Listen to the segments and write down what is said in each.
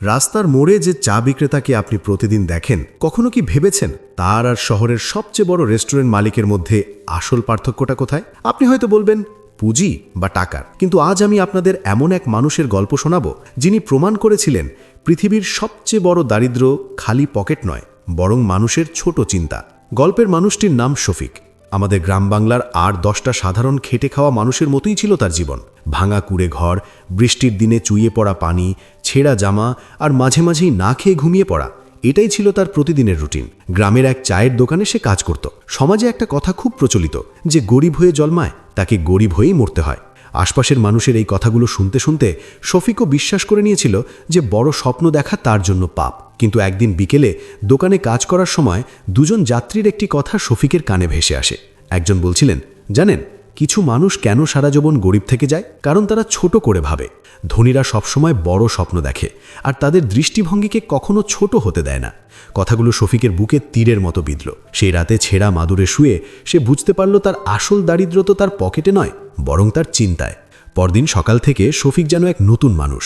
রাস্তার মোড়ে যে চা বিক্রেতাকে আপনি প্রতিদিন দেখেন, কখনো কি ভেবেছেন তার আর শহরের সবচেয়ে বড় রেস্টুরেন্ট মালিকের মধ্যে আসল পার্থক্যটা কোথায়? আপনি হয়তো বলবেন পুঁজি বা টাকার, কিন্তু আজ আমি আপনাদের এমন এক মানুষের গল্প শোনাবো যিনি প্রমাণ করেছিলেন পৃথিবীর সবচেয়ে বড় দারিদ্র্য খালি পকেট নয়, বরং মানুষের ছোট চিন্তা। গল্পের মানুষটির নাম শফিক। আমাদের গ্রাম বাংলার আর 10টা সাধারণ খেটে খাওয়া মানুষের মতোই ছিল তার জীবন। ভাঙা কুড়ে ঘর, বৃষ্টির দিনে চুইয়ে পড়া পানি, ছেঁড়া জামা আর মাঝে মাঝেই না খেয়ে ঘুমিয়ে পড়া, এটাই ছিল তার প্রতিদিনের রুটিন। গ্রামের এক চায়ের দোকানে সে কাজ করত। সমাজে একটা কথা খুব প্রচলিত যে গরিব হয়ে জন্মায় তাকে গরিব হয়েই মরতে হয়। আশপাশের মানুষের এই কথাগুলো শুনতে শুনতে শফিকও বিশ্বাস করে নিয়েছিল যে বড় স্বপ্ন দেখা তার জন্য পাপ। কিন্তু একদিন বিকেলে দোকানে কাজ করার সময় দুজন যাত্রীর একটি কথা শফিকের কানে ভেসে আসে। একজন বলছিলেন, জানেন কিছু মানুষ কেন সারা জীবন গরিব থেকে যায়? কারণ তারা ছোট করে ভাবে। ধনীরা সবসময় বড় স্বপ্ন দেখে আর তাদের দৃষ্টিভঙ্গিকে কখনো ছোট হতে দেয় না। কথাগুলো শফিকের বুকে তীরের মতো বিঁধল। সেই রাতে ছেঁড়া মাদুরে শুয়ে সে বুঝতে পারল তার আসল দারিদ্র তো তার পকেটে নয়, বরং তার চিন্তায়। পরদিন সকাল থেকে শফিক যেন এক নতুন মানুষ।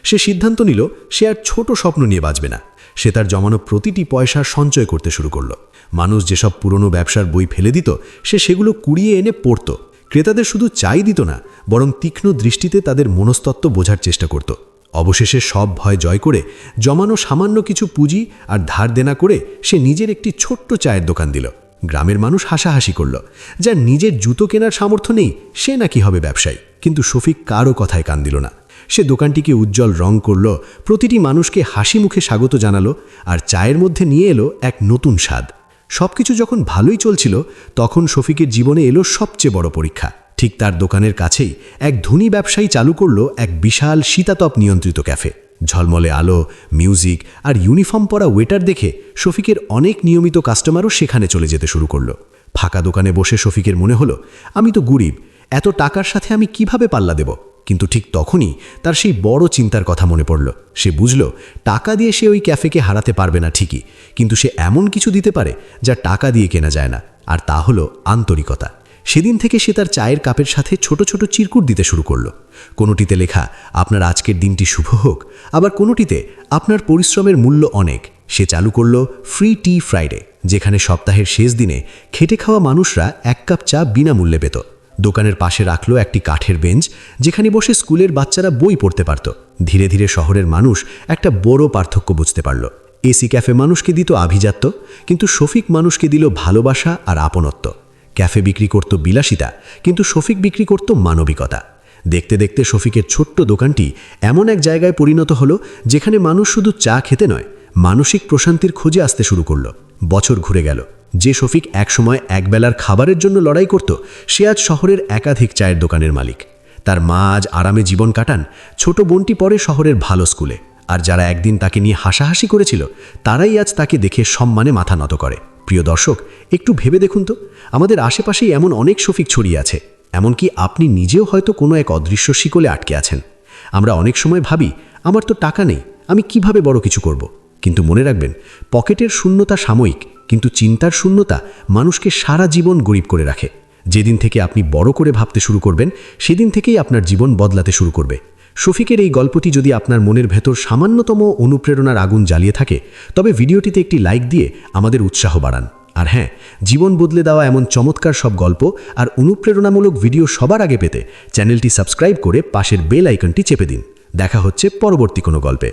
সে সিদ্ধান্ত নিল সে আর ছোট স্বপ্ন নিয়ে বাঁচবে না। সে তার জমানো প্রতিটি পয়সা সঞ্চয় করতে শুরু করল। মানুষ যেসব পুরনো ব্যবসার বই ফেলে দিত সে সেগুলো কুড়িয়ে এনে পড়ত। ক্রেতাদের শুধু চাই দিত না, বরং তীক্ষ্ণ দৃষ্টিতে তাদের মনস্তত্ত্ব বোঝার চেষ্টা করত। অবশেষে সব ভয় জয় করে জমানো সামান্য কিছু পুঁজি আর ধার দেনা করে সে নিজের একটি ছোট্ট চায়ের দোকান দিল। গ্রামের মানুষ হাসাহাসি করল। যার নিজের জুতো কেনার সামর্থ্য নেই সে নাকি হবে ব্যবসায়ী। কিন্তু শফিক কারও কথায় কান দিল না। সে দোকানটিকে উজ্জ্বল রং করল, প্রতিটি মানুষকে হাসি মুখে স্বাগত জানালো আর চায়ের মধ্যে নিয়ে এলো এক নতুন স্বাদ। সবকিছু যখন ভালোই চলছিল তখন শফিকের জীবনে এলো সবচেয়ে বড় পরীক্ষা। ঠিক তার দোকানের কাছেই এক ধনী ব্যবসায়ী চালু করল এক বিশাল শীতাতপ নিয়ন্ত্রিত ক্যাফে। ঝলমলে আলো, মিউজিক আর ইউনিফর্ম পরা ওয়েটার দেখে শফিকের অনেক নিয়মিত কাস্টমারও সেখানে চলে যেতে শুরু করল। ফাঁকা দোকানে বসে শফিকের মনে হলো, আমি তো গরিব, এত টাকার সাথে আমি কিভাবে পাল্লা দেব? কিন্তু ঠিক তখনই তার সেই বড় চিন্তার কথা মনে পড়ল। সে বুঝল টাকা দিয়ে সে ওই ক্যাফেকে হারাতে পারবে না ঠিকই, কিন্তু সে এমন কিছু দিতে পারে যা টাকা দিয়ে কেনা যায় না, আর তা হলো আন্তরিকতা। সেদিন থেকে সে তার চায়ের কাপের সাথে ছোট ছোট চিরকুট দিতে শুরু করল। কোনোটিতে লেখা, আপনার আজকের দিনটি শুভ হোক, আবার কোনোটিতে আপনার পরিশ্রমের মূল্য অনেক। সে চালু করল ফ্রি টি ফ্রাইডে, যেখানে সপ্তাহের শেষ দিনে খেটে খাওয়া মানুষরা 1 কাপ চা বিনামূল্যে পেত। দোকানের পাশে রাখলো একটি কাঠের বেঞ্চ, যেখানে বসে স্কুলের বাচ্চারা বই পড়তে পারত। ধীরে ধীরে শহরের মানুষ একটা বড় পার্থক্য বুঝতে পারল। এসি ক্যাফে মানুষকে দিত আভিজাত্য, কিন্তু শফিক মানুষকে দিল ভালোবাসা আর আপনত্ব। ক্যাফে বিক্রি করত বিলাসিতা, কিন্তু শফিক বিক্রি করত মানবিকতা। দেখতে দেখতে শফিকের ছোট্ট দোকানটি এমন এক জায়গায় পরিণত হলো যেখানে মানুষ শুধু চা খেতে নয়, মানসিক প্রশান্তির খোঁজে আসতে শুরু করল। বছর ঘুরে গেল। যে শফিক একসময় একবেলার খাবারের জন্য লড়াই করত, সে আজ শহরের একাধিক চায়ের দোকানের মালিক। তার মা আজ আরামে জীবন কাটান, ছোট বোনটি পড়ে শহরের ভালো স্কুলে, আর যারা একদিন তাকে নিয়ে হাসাহাসি করেছিল তারাই আজ তাকে দেখে সম্মানে মাথা নত করে। প্রিয় দর্শক, একটু ভেবে দেখুন তো, আমাদের আশেপাশেই এমন অনেক শফিক ছড়িয়ে আছে। এমনকি আপনি নিজেও হয়তো কোনো এক অদৃশ্য শিকলে আটকে আছেন। আমরা অনেক সময় ভাবি, আমার তো টাকা নেই, আমি কিভাবে বড় কিছু করব। কিন্তু মনে রাখবেন, পকেটের শূন্যতা সাময়িক, কিন্তু চিন্তার শূন্যতা মানুষকে সারা জীবন গরিব করে রাখে। যেদিন থেকে আপনি বড় করে ভাবতে শুরু করবেন, সেদিন থেকেই আপনার জীবন বদলাতে শুরু করবে। শফিকের এই গল্পটি যদি আপনার মনের ভেতর সামান্যতম অনুপ্রেরণার আগুন জ্বালিয়ে থাকে, তবে ভিডিওটিতে একটি লাইক দিয়ে আমাদের উৎসাহ বাড়ান। আর হ্যাঁ, জীবন বদলে দেওয়া এমন চমৎকার সব গল্প আর অনুপ্রেরণামূলক ভিডিও সবার আগে পেতে চ্যানেলটি সাবস্ক্রাইব করে পাশের বেল আইকনটি চেপে দিন। দেখা হচ্ছে পরবর্তী কোনো গল্পে।